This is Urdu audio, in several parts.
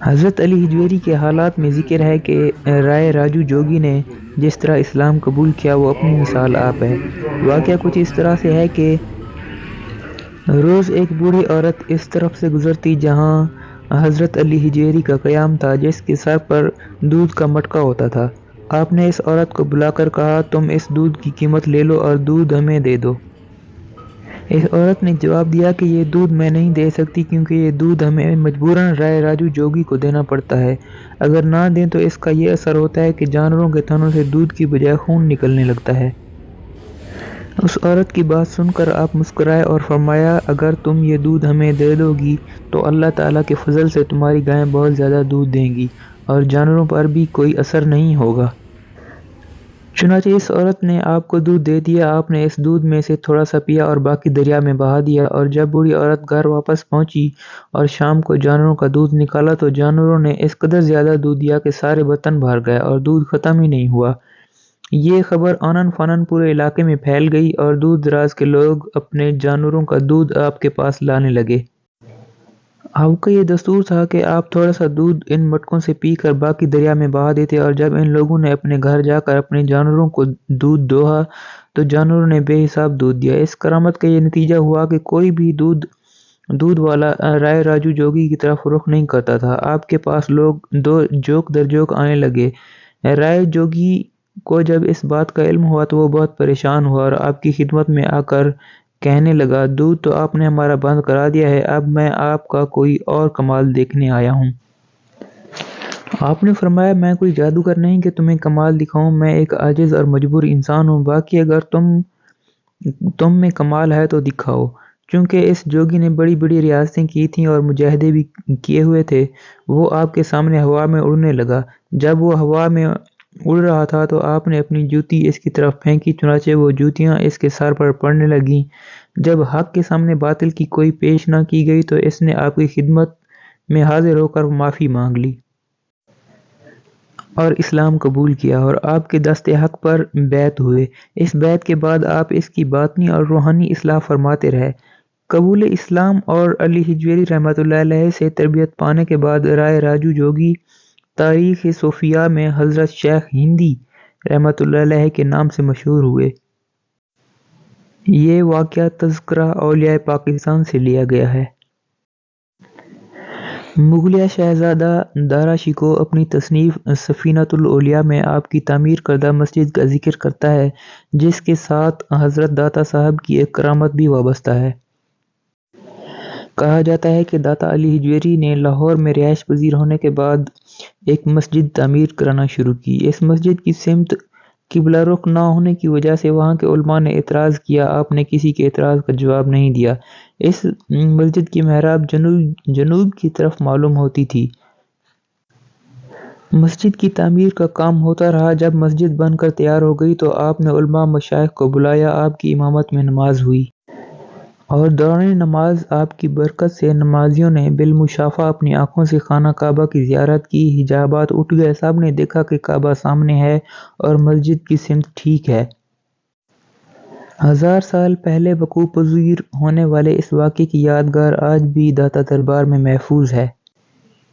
حضرت علی ہجویری کے حالات میں ذکر ہے کہ رائے راجو جوگی نے جس طرح اسلام قبول کیا وہ اپنی مثال آپ ہے۔ واقعہ کچھ اس طرح سے ہے کہ روز ایک بوڑھی عورت اس طرف سے گزرتی جہاں حضرت علی ہجویری کا قیام تھا، جس کے سر پر دودھ کا مٹکا ہوتا تھا۔ آپ نے اس عورت کو بلا کر کہا، تم اس دودھ کی قیمت لے لو اور دودھ ہمیں دے دو۔ اس عورت نے جواب دیا کہ یہ دودھ میں نہیں دے سکتی کیونکہ یہ دودھ ہمیں مجبوراً رائے راجو جوگی کو دینا پڑتا ہے۔ اگر نہ دیں تو اس کا یہ اثر ہوتا ہے کہ جانوروں کے تھنوں سے دودھ کی بجائے خون نکلنے لگتا ہے۔ اس عورت کی بات سن کر آپ مسکرائے اور فرمایا، اگر تم یہ دودھ ہمیں دے دو گی تو اللہ تعالیٰ کے فضل سے تمہاری گائیں بہت زیادہ دودھ دیں گی اور جانوروں پر بھی کوئی اثر نہیں ہوگا۔ چنانچہ اس عورت نے آپ کو دودھ دے دیا۔ آپ نے اس دودھ میں سے تھوڑا سا پیا اور باقی دریا میں بہا دیا، اور جب بوڑھی عورت گھر واپس پہنچی اور شام کو جانوروں کا دودھ نکالا تو جانوروں نے اس قدر زیادہ دودھ دیا کہ سارے برتن بھر گئے اور دودھ ختم ہی نہیں ہوا۔ یہ خبر آنن فانن پورے علاقے میں پھیل گئی اور دور دراز کے لوگ اپنے جانوروں کا دودھ آپ کے پاس لانے لگے۔ آپ کا یہ دستور تھا کہ آپ تھوڑا سا دودھ ان مٹکوں سے پی کر باقی دریا میں بہا دیتے، اور جب ان لوگوں نے اپنے گھر جا کر اپنے جانوروں کو دودھ دوہا تو جانوروں نے بے حساب دودھ دیا۔ اس کرامت کا یہ نتیجہ ہوا کہ کوئی بھی دودھ والا رائے راجو جوگی کی طرف رخ نہیں کرتا تھا۔ آپ کے پاس لوگ جوک در جوک آنے لگے۔ رائے جوگی کو جب اس بات کا علم ہوا تو وہ بہت پریشان ہوا اور آپ کی خدمت میں آ کر کہنے لگا، دودھ تو آپ نے ہمارا بند کرا دیا ہے، اب میں آپ کا کوئی اور کمال دیکھنے آیا ہوں۔ آپ نے فرمایا، میں کوئی جادوگر نہیں کہ تمہیں کمال دکھاؤں، میں ایک عاجز اور مجبور انسان ہوں، باقی اگر تم میں کمال ہے تو دکھاؤ۔ چونکہ اس جوگی نے بڑی بڑی ریاستیں کی تھیں اور مجاہدے بھی کیے ہوئے تھے، وہ آپ کے سامنے ہوا میں اڑنے لگا۔ جب وہ ہوا میں اڑ رہا تھا تو آپ نے اپنی جوتی اس کی طرف پھینکی، چنانچہ وہ جوتیاں اس کے سر پر پڑنے لگیں۔ جب حق کے سامنے باطل کی کوئی پیش نہ کی گئی تو اس نے آپ کی خدمت میں حاضر ہو کر معافی مانگ لی اور اسلام قبول کیا اور آپ کے دست حق پر بیعت ہوئے۔ اس بیعت کے بعد آپ اس کی باطنی اور روحانی اصلاح فرماتے رہے۔ قبول اسلام اور علی ہجویری رحمۃ اللہ علیہ سے تربیت پانے کے بعد رائے راجو جوگی تاریخ صوفیہ میں حضرت شیخ ہندی رحمۃ اللہ علیہ کے نام سے مشہور ہوئے۔ یہ واقعہ تذکرہ اولیاء پاکستان سے لیا گیا ہے۔ مغلیہ شہزادہ دارا شکوہ اپنی تصنیف سفینۃ الاولیاء میں آپ کی تعمیر کردہ مسجد کا ذکر کرتا ہے، جس کے ساتھ حضرت داتا صاحب کی ایک کرامت بھی وابستہ ہے۔ کہا جاتا ہے کہ داتا علی ہجویری نے لاہور میں رہائش پذیر ہونے کے بعد ایک مسجد تعمیر کرانا شروع کی۔ اس مسجد کی سمت قبلہ رخ نہ ہونے کی وجہ سے وہاں کے علماء نے اعتراض کیا، آپ نے کسی کے اعتراض کا جواب نہیں دیا۔ اس مسجد کی محراب جنوب کی طرف معلوم ہوتی تھی۔ مسجد کی تعمیر کا کام ہوتا رہا۔ جب مسجد بن کر تیار ہو گئی تو آپ نے علماء مشائخ کو بلایا، آپ کی امامت میں نماز ہوئی اور دوران نماز آپ کی برکت سے نمازیوں نے بالمشافہ اپنی آنکھوں سے خانہ کعبہ کی زیارت کی۔ حجابات اٹھ گئے، سب نے دیکھا کہ کعبہ سامنے ہے اور مسجد کی سمت ٹھیک ہے۔ 1000 سال پہلے وقوع پذیر ہونے والے اس واقعے کی یادگار آج بھی داتا دربار میں محفوظ ہے۔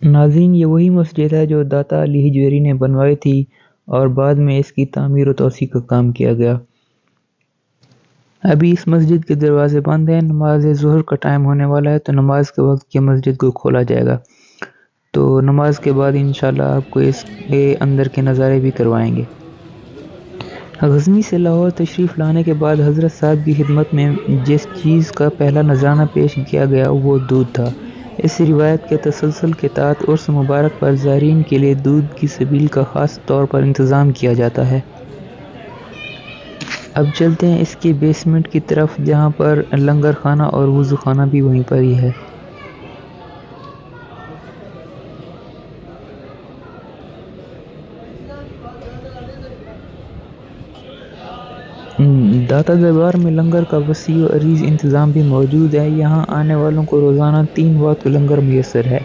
ناظرین، یہ وہی مسجد ہے جو داتا علی ہجویری نے بنوائی تھی اور بعد میں اس کی تعمیر و توسیع کا کام کیا گیا۔ ابھی اس مسجد کے دروازے بند ہیں، نماز ظہر کا ٹائم ہونے والا ہے تو نماز کے وقت یہ مسجد کو کھولا جائے گا، تو نماز کے بعد انشاءاللہ آپ کو اس کے اندر کے نظارے بھی کروائیں گے۔ غزنی سے لاہور تشریف لانے کے بعد حضرت صاحب کی خدمت میں جس چیز کا پہلا نذرانہ پیش کیا گیا وہ دودھ تھا۔ اس روایت کے تسلسل کے تحت عرس مبارک پر زائرین کے لیے دودھ کی سبیل کا خاص طور پر انتظام کیا جاتا ہے۔ اب چلتے ہیں اس کے بیسمنٹ کی طرف جہاں پر لنگر خانہ اور وضو خانہ بھی وہیں پر ہی ہے۔ داتا دربار میں لنگر کا وسیع و عریض انتظام بھی موجود ہے۔ یہاں آنے والوں کو روزانہ 3 وقت لنگر میسر ہے۔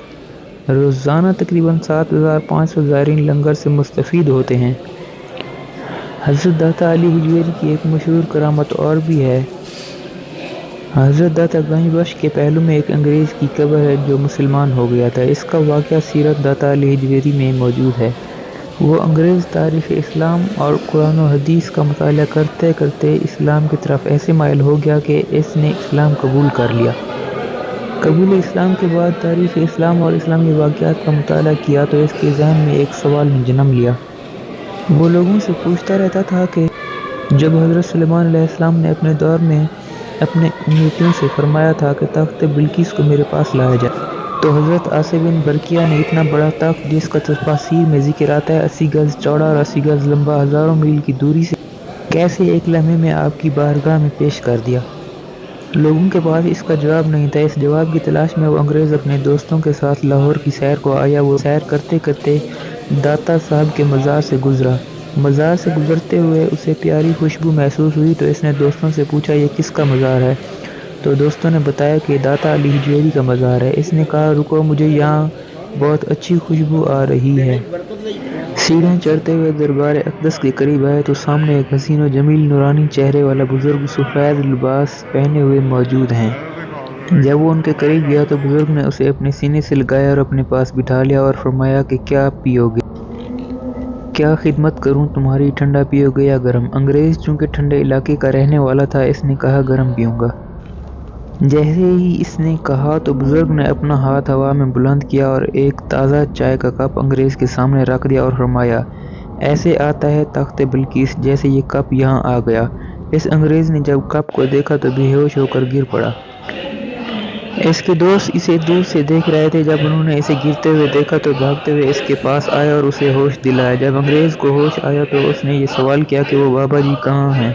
روزانہ تقریباً 7500 زائرین لنگر سے مستفید ہوتے ہیں۔ حضرت داتا علی ہجویری کی ایک مشہور کرامت اور بھی ہے۔ حضرت داتا گنج بخش کے پہلو میں ایک انگریز کی قبر ہے جو مسلمان ہو گیا تھا۔ اس کا واقعہ سیرت داتا علی حجویری میں موجود ہے۔ وہ انگریز تاریخ اسلام اور قرآن و حدیث کا مطالعہ کرتے کرتے اسلام کی طرف ایسے مائل ہو گیا کہ اس نے اسلام قبول کر لیا۔ قبول اسلام کے بعد تاریخ اسلام اور اسلامی واقعات کا مطالعہ کیا تو اس کے ذہن میں ایک سوال نے جنم لیا۔ وہ لوگوں سے پوچھتا رہتا تھا کہ جب حضرت سلیمان علیہ السلام نے اپنے دور میں اپنے امیتوں سے فرمایا تھا کہ تخت بلقیس کو میرے پاس لایا جائے، تو حضرت آصف بن برقیہ نے اتنا بڑا تخت جس کا تفاسیر میں ذکر آتا ہے 80 گز چوڑا اور 80 گز لمبا، ہزاروں میل کی دوری سے کیسے ایک لمحے میں آپ کی بارگاہ میں پیش کر دیا۔ لوگوں کے پاس اس کا جواب نہیں تھا۔ اس جواب کی تلاش میں وہ انگریز اپنے دوستوں کے ساتھ لاہور کی سیر کو آیا۔ وہ سیر کرتے کرتے داتا صاحب کے مزار سے گزرا۔ مزار سے گزرتے ہوئے اسے پیاری خوشبو محسوس ہوئی تو اس نے دوستوں سے پوچھا یہ کس کا مزار ہے؟ تو دوستوں نے بتایا کہ داتا علی حجویری کا مزار ہے۔ اس نے کہا رکو، مجھے یہاں بہت اچھی خوشبو آ رہی ہے۔ سیڑھیاں چڑھتے ہوئے دربار اقدس کے قریب آئے تو سامنے ایک حسین و جمیل نورانی چہرے والا بزرگ سفید لباس پہنے ہوئے موجود ہیں۔ جب وہ ان کے قریب گیا تو بزرگ نے اسے اپنے سینے سے لگایا اور اپنے پاس بٹھا لیا اور فرمایا کہ کیا پیو گے؟ کیا خدمت کروں تمہاری، ٹھنڈا پیو گے یا گرم؟ انگریز چونکہ ٹھنڈے علاقے کا رہنے والا تھا، اس نے کہا گرم پیوں گا۔ جیسے ہی اس نے کہا تو بزرگ نے اپنا ہاتھ ہوا میں بلند کیا اور ایک تازہ چائے کا کپ انگریز کے سامنے رکھ دیا اور فرمایا ایسے آتا ہے تخت بلقیس جیسے یہ کپ یہاں آ گیا۔ اس انگریز نے جب کپ کو دیکھا تو بے ہوش ہو کر گر پڑا۔ اس کے دوست اسے دور سے دیکھ رہے تھے۔ جب انہوں نے اسے گرتے ہوئے دیکھا تو بھاگتے ہوئے اس کے پاس آئے اور اسے ہوش دلایا۔ جب انگریز کو ہوش آیا تو اس نے یہ سوال کیا کہ وہ بابا جی کہاں ہیں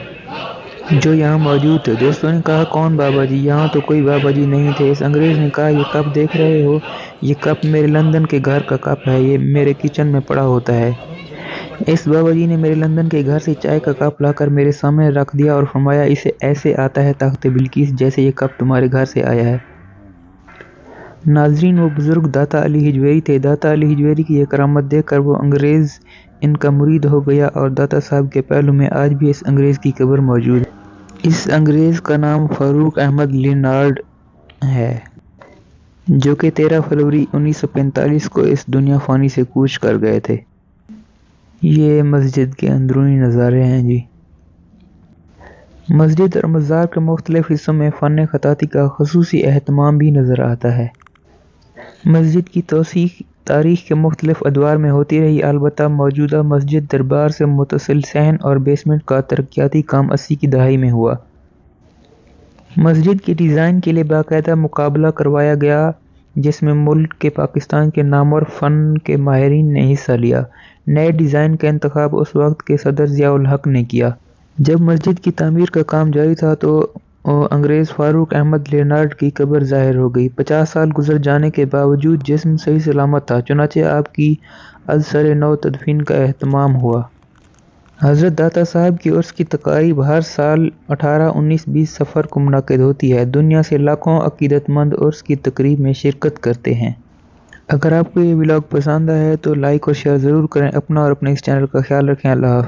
جو یہاں موجود تھے؟ دوستوں نے کہا کون بابا جی؟ یہاں تو کوئی بابا جی نہیں تھے۔ اس انگریز نے کہا یہ کپ دیکھ رہے ہو، یہ کپ میرے لندن کے گھر کا کپ ہے، یہ میرے کچن میں پڑا ہوتا ہے۔ اس بابا جی نے میرے لندن کے گھر سے چائے کا کپ لا کر میرے سامنے رکھ دیا اور فرمایا اسے ایسے آتا ہے تخت بلقیس جیسے یہ کپ تمہارے گھر سے آیا ہے۔ ناظرین، وہ بزرگ داتا علی حجویری تھے۔ داتا علی حجویری کی یہ کرامت دیکھ کر وہ انگریز ان کا مرید ہو گیا اور داتا صاحب کے پہلو میں آج بھی اس انگریز کی قبر موجود ہے۔ اس انگریز کا نام فاروق احمد لینارڈ ہے جو کہ 13 فروری 1945 کو اس دنیا فانی سے کوچ کر گئے تھے۔ یہ مسجد کے اندرونی نظارے ہیں جی۔ مسجد اور مزار کے مختلف حصوں میں فن خطاطی کا خصوصی اہتمام بھی نظر آتا ہے۔ مسجد کی توسیع تاریخ کے مختلف ادوار میں ہوتی رہی، البتہ موجودہ مسجد دربار سے متصل صحن اور بیسمنٹ کا ترقیاتی کام 80 کی دہائی میں ہوا۔ مسجد کے ڈیزائن کے لیے باقاعدہ مقابلہ کروایا گیا جس میں ملک کے پاکستان کے نامور فن کے ماہرین نے حصہ لیا۔ نئے ڈیزائن کا انتخاب اس وقت کے صدر ضیاء الحق نے کیا۔ جب مسجد کی تعمیر کا کام جاری تھا تو انگریز فاروق احمد لینارڈ کی قبر ظاہر ہو گئی۔ 50 سال گزر جانے کے باوجود جسم صحیح سلامت تھا، چنانچہ آپ کی از سر نو تدفین کا اہتمام ہوا۔ حضرت داتا صاحب کی عرس کی تقاریب ہر سال 18، 19، 20 صفر کو منعقد ہوتی ہے۔ دنیا سے لاکھوں عقیدت مند عرس کی تقریب میں شرکت کرتے ہیں۔ اگر آپ کو یہ ولاگ پسند آیا ہے تو لائک اور شیئر ضرور کریں۔ اپنا اور اپنے اس چینل کا خیال رکھیں۔ اللہ حافظ۔